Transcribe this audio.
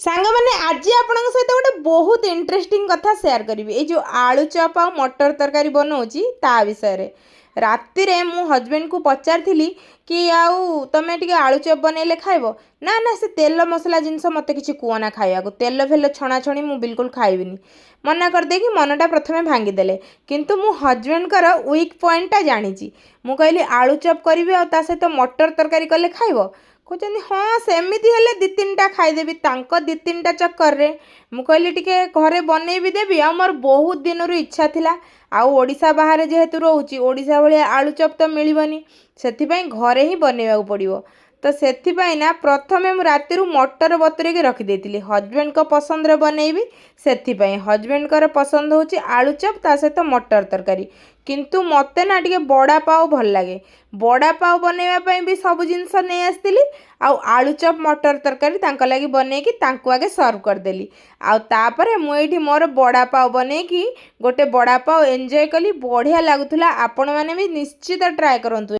सांग मैंने आज आपण सहित गोटे बहुत इंटरेस्टिंग कथा सेयार करी। ये जो आलू चप आ मटर तरकारी बनाऊँगी ता विषय रे राति रे मु हजबैंड को पचारि कि आउ तमें टे आलू चप बनइले खाइब ना ना से तेल मसला जिनस मत कि कहना खाइबा तेल फेल छणाछणी मु बिल्कुल खाइबिनी मना करदे कि मनटा प्रथमे भांगीदेले किंतु मु हजबैंडकर वीक पॉइंटा जानी मु कहली आलू चप करी आ सहित मटर तरकारी कले खाइब कहते हाँ सेमती हेले दी तीन टा खाईदेवी दी तीन टा चक्कर रे मु कहली टिके घरे बनई भी देवी आ मोर बहुत दिन इच्छा थिला आउ ओडिशा बाहर जेहेतु रोची ओडिशा भाया आलू चप तो मिलबनी से घरे ही बनइबा पड़ो तो से प्रथमे मु राति मटर बतुरे रखिदेली हजबैंड को पसंद रे बनइबी से हजबैंड कर पसंद होची आलू चप ता सहित मटर तरकारी किंतु मते ना टिके बड़ा पाव भल लगे बड़ा पाव बनइबा भी सब जिनस नहीं आसती आउ आलू चप मटर तरकारी तांको लगी बनईकी तांको आगे सर्व करदेली आउ तापरे मु एठी मोर बड़ा पाव बनईकी गोटे बड़ा पाव एंजॉय कली बढ़िया लागुला आपण माने भी निश्चित ट्राए करंतु।